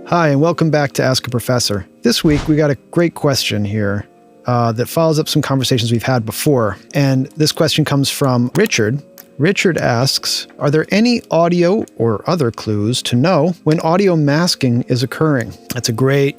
Hi, and welcome back to Ask a Professor. This week, we got a great question here that follows up some conversations we've had before. And this question comes from Richard. Richard asks, are there any audio or other clues to know when audio masking is occurring? That's a great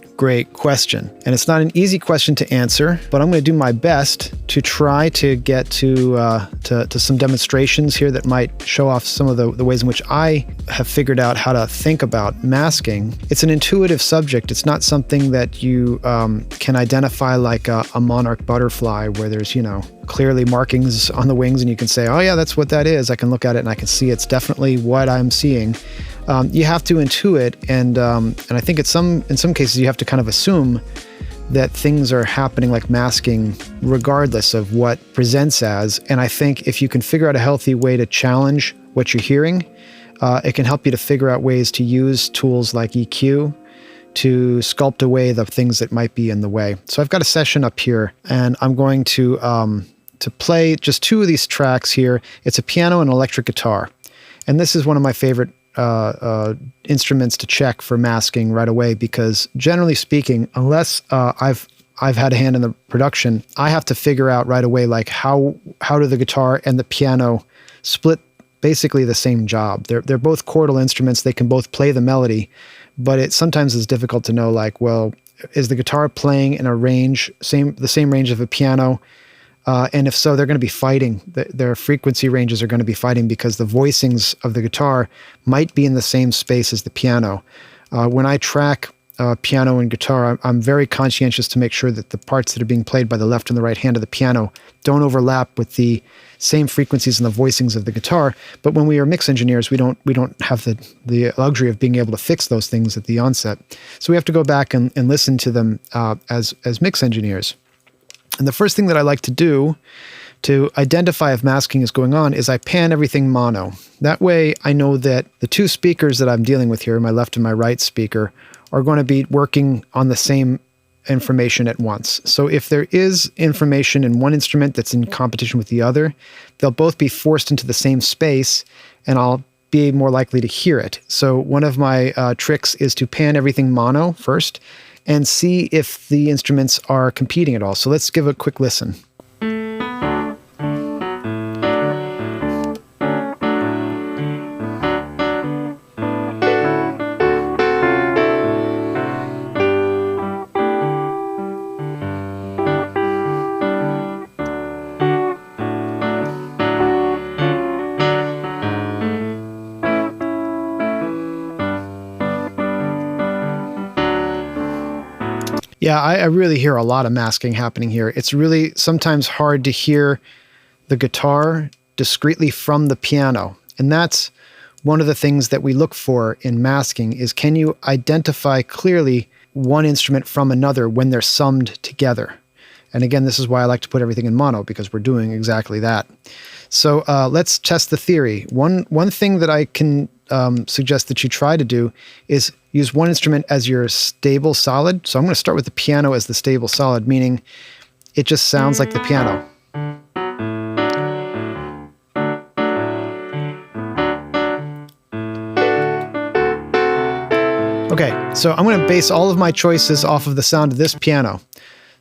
question. And it's not an easy question to answer, but I'm going to do my best to try to get to some demonstrations here that might show off some of the ways in which I have figured out how to think about masking. It's an intuitive subject. It's not something that you can identify like a monarch butterfly where there's, clearly markings on the wings and you can say, oh yeah, that's what that is. I can look at it and I can see it's definitely what I'm seeing. You have to intuit, and I think in some cases you have to kind of assume that things are happening like masking regardless of what presents as. And I think if you can figure out a healthy way to challenge what you're hearing, it can help you to figure out ways to use tools like EQ to sculpt away the things that might be in the way. So I've got a session up here, and I'm going to play just two of these tracks here. It's a piano and electric guitar. And this is one of my favorite instruments to check for masking right away, because generally speaking, unless I've had a hand in the production, I have to figure out right away, like how do the guitar and the piano split basically the same job. They're both chordal instruments. They can both play the melody, but it sometimes is difficult to know, like, well, is the guitar playing in a range, the same range of a piano? And if so, they're going to be fighting. Their frequency ranges are going to be fighting because the voicings of the guitar might be in the same space as the piano. When I track piano and guitar, I'm very conscientious to make sure that the parts that are being played by the left and the right hand of the piano don't overlap with the same frequencies and the voicings of the guitar. But when we are mix engineers, we don't have the luxury of being able to fix those things at the onset. So we have to go back and listen to them as mix engineers. And the first thing that I like to do to identify if masking is going on is I pan everything mono. That way I know that the two speakers that I'm dealing with here, my left and my right speaker, are going to be working on the same information at once. So if there is information in one instrument that's in competition with the other, they'll both be forced into the same space and I'll be more likely to hear it. So one of my tricks is to pan everything mono first and see if the instruments are competing at all. So let's give a quick listen. Yeah, I really hear a lot of masking happening here. It's really sometimes hard to hear the guitar discreetly from the piano. And that's one of the things that we look for in masking is, can you identify clearly one instrument from another when they're summed together? And again, this is why I like to put everything in mono, because we're doing exactly that. So let's test the theory. One thing that I can suggest that you try to do is use one instrument as your stable solid. So I'm going to start with the piano as the stable solid, meaning it just sounds like the piano. Okay, so I'm going to base all of my choices off of the sound of this piano.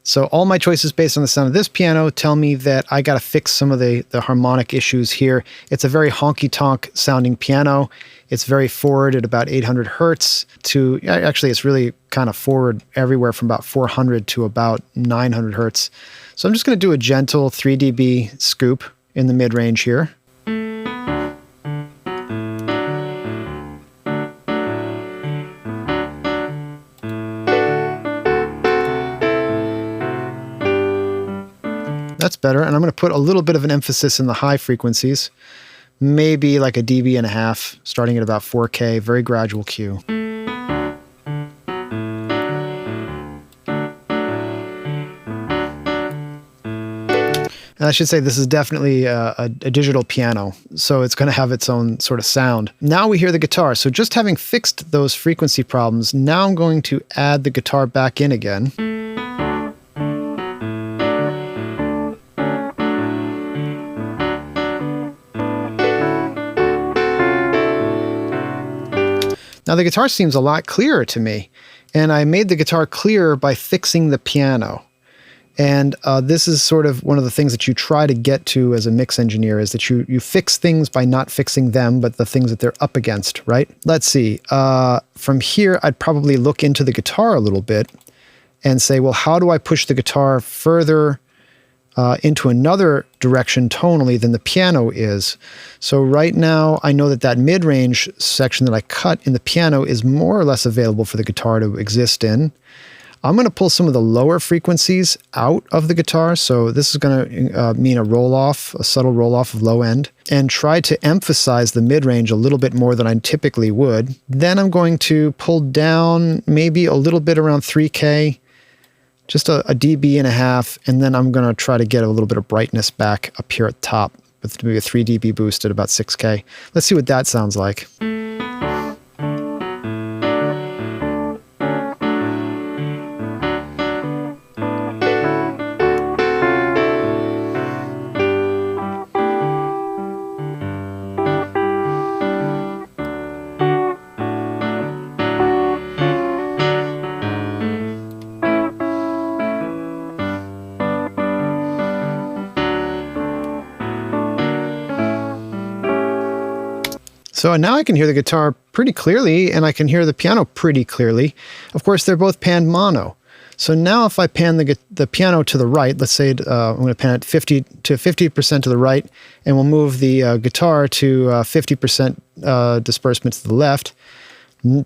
So all my choices based on the sound of this piano tell me that I got to fix some of the harmonic issues here. It's a very honky-tonk sounding piano. It's very forward at about 800 hertz to, actually it's really kind of forward everywhere from about 400 to about 900 hertz. So I'm just going to do a gentle 3 dB scoop in the mid-range here. That's better. And I'm going to put a little bit of an emphasis in the high frequencies, maybe like a dB and a half, starting at about 4K, very gradual Q. And I should say this is definitely a digital piano, so it's going to have its own sort of sound. Now we hear the guitar. So just having fixed those frequency problems, now I'm going to add the guitar back in again. Now the guitar seems a lot clearer to me, and I made the guitar clearer by fixing the piano. And this is sort of one of the things that you try to get to as a mix engineer, is that you fix things by not fixing them, but the things that they're up against, right? Let's see. From here, I'd probably look into the guitar a little bit and say, well, how do I push the guitar further into another direction tonally than the piano is? So right now, I know that that mid-range section that I cut in the piano is more or less available for the guitar to exist in. I'm going to pull some of the lower frequencies out of the guitar. So this is going to mean a roll-off, a subtle roll-off of low end, and try to emphasize the mid-range a little bit more than I typically would. Then I'm going to pull down maybe a little bit around 3K, just a dB and a half, and then I'm going to try to get a little bit of brightness back up here at the top with maybe a 3 dB boost at about 6K. Let's see what that sounds like. So now I can hear the guitar pretty clearly, and I can hear the piano pretty clearly. Of course, they're both panned mono. So now if I pan the piano to the right, let's say I'm going to pan it 50% to the right, and we'll move the guitar to 50% disbursement to the left,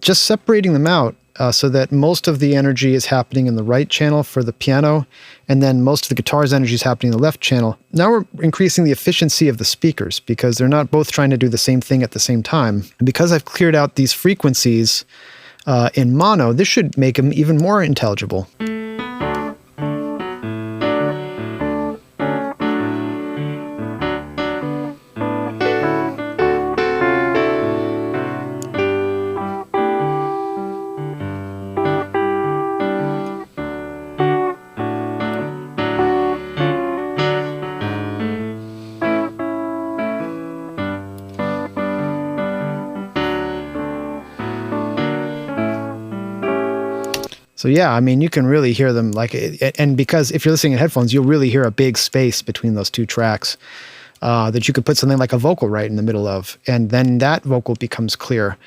just separating them out so that most of the energy is happening in the right channel for the piano, and then most of the guitar's energy is happening in the left channel. Now we're increasing the efficiency of the speakers because they're not both trying to do the same thing at the same time. And because I've cleared out these frequencies in mono, this should make them even more intelligible. So yeah, I mean, you can really hear them and because if you're listening in headphones, you'll really hear a big space between those two tracks that you could put something like a vocal right in the middle of, and then that vocal becomes clear.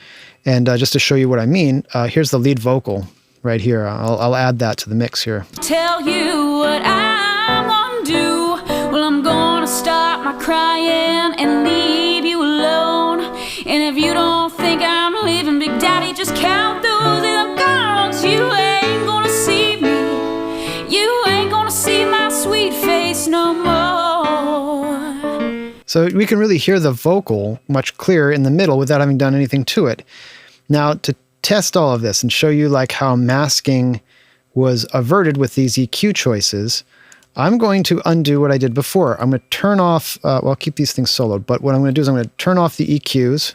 And just to show you what I mean, here's the lead vocal right here. I'll add that to the mix here. Tell you what I'm gonna do. Well, I'm gonna stop my crying and leave you alone. And if you don't think I'm leaving, Big Daddy, just count those little girls. You ain't gonna see me. You ain't gonna see my sweet face no more. So we can really hear the vocal much clearer in the middle without having done anything to it. Now, to test all of this and show you like how masking was averted with these EQ choices, I'm going to undo what I did before. I'm going to turn off, well, I'll keep these things soloed, but what I'm going to do is I'm going to turn off the EQs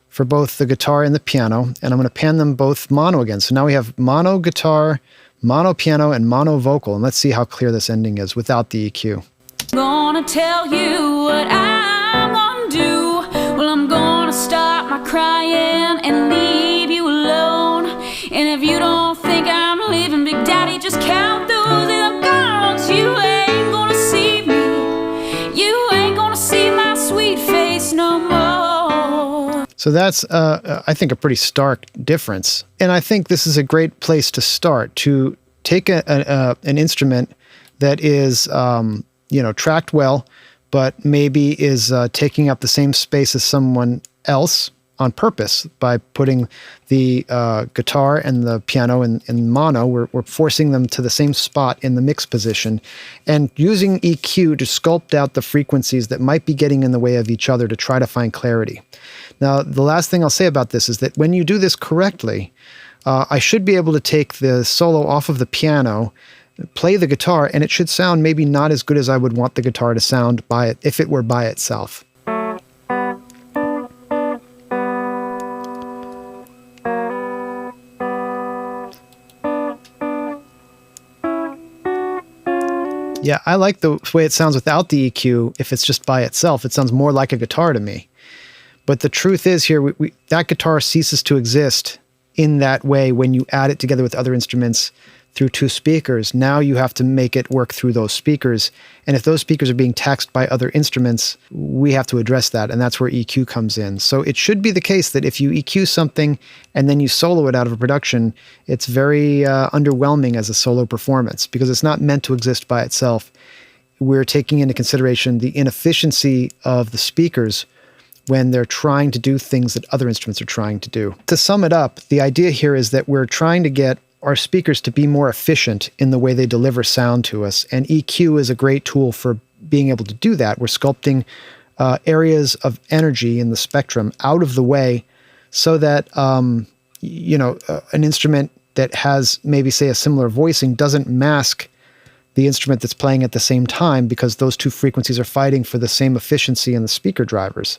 for both the guitar and the piano, and I'm going to pan them both mono again. So now we have mono guitar, mono piano, and mono vocal, and let's see how clear this ending is without the EQ. Gonna tell you what I'm gonna do. Well, I'm gonna stop my crying and leave you alone. And if you don't think I'm leaving, Big Daddy, just count those little girls. You ain't gonna see me. You ain't gonna see my sweet face no more. So that's, I think, a pretty stark difference. And I think this is a great place to start, to take an instrument that is, tracked well, but maybe is taking up the same space as someone else on purpose by putting the guitar and the piano in mono. We're forcing them to the same spot in the mix position and using EQ to sculpt out the frequencies that might be getting in the way of each other to try to find clarity. Now, the last thing I'll say about this is that when you do this correctly, I should be able to take the solo off of the piano, play the guitar, and it should sound maybe not as good as I would want the guitar to sound if it were by itself. Yeah, I like the way it sounds without the EQ. If it's just by itself, it sounds more like a guitar to me. But the truth is here, that guitar ceases to exist in that way when you add it together with other instruments through two speakers. Now you have to make it work through those speakers. And if those speakers are being taxed by other instruments, we have to address that. And that's where EQ comes in. So it should be the case that if you EQ something and then you solo it out of a production, it's very underwhelming as a solo performance because it's not meant to exist by itself. We're taking into consideration the inefficiency of the speakers when they're trying to do things that other instruments are trying to do. To sum it up, the idea here is that we're trying to get our speakers to be more efficient in the way they deliver sound to us. And EQ is a great tool for being able to do that. We're sculpting areas of energy in the spectrum out of the way so that, an instrument that has maybe, say, a similar voicing doesn't mask the instrument that's playing at the same time because those two frequencies are fighting for the same efficiency in the speaker drivers.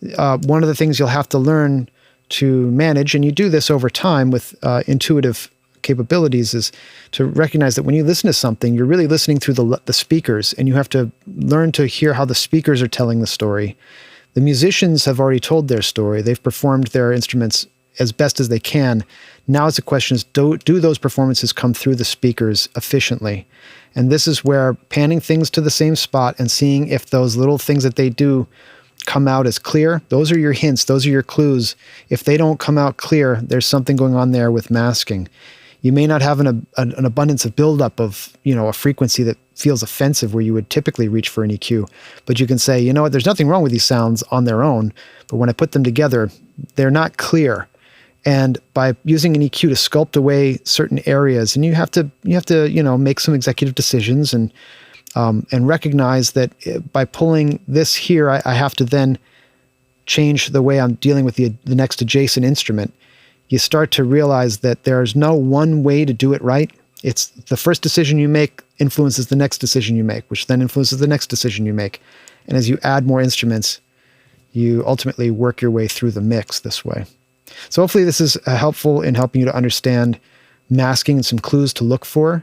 One of the things you'll have to learn to manage, and you do this over time with intuitive capabilities, is to recognize that when you listen to something, you're really listening through the speakers, and you have to learn to hear how the speakers are telling the story. The musicians have already told their story. They've performed their instruments as best as they can. Now it's a question is, do those performances come through the speakers efficiently? And this is where panning things to the same spot and seeing if those little things that they do come out as clear, those are your hints, those are your clues. If they don't come out clear, there's something going on there with masking. You may not have an abundance of buildup of, a frequency that feels offensive where you would typically reach for an EQ. But you can say, you know what, there's nothing wrong with these sounds on their own, but when I put them together, they're not clear. And by using an EQ to sculpt away certain areas, and you have to make some executive decisions and recognize that by pulling this here, I have to then change the way I'm dealing with the next adjacent instrument. You start to realize that there's no one way to do it right. It's the first decision you make influences the next decision you make, which then influences the next decision you make. And as you add more instruments, you ultimately work your way through the mix this way. So hopefully this is helpful in helping you to understand masking and some clues to look for.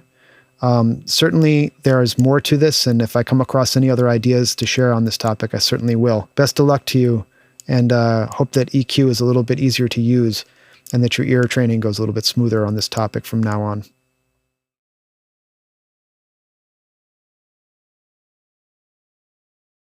Certainly there is more to this, and if I come across any other ideas to share on this topic, I certainly will. Best of luck to you, and hope that EQ is a little bit easier to use and that your ear training goes a little bit smoother on this topic from now on.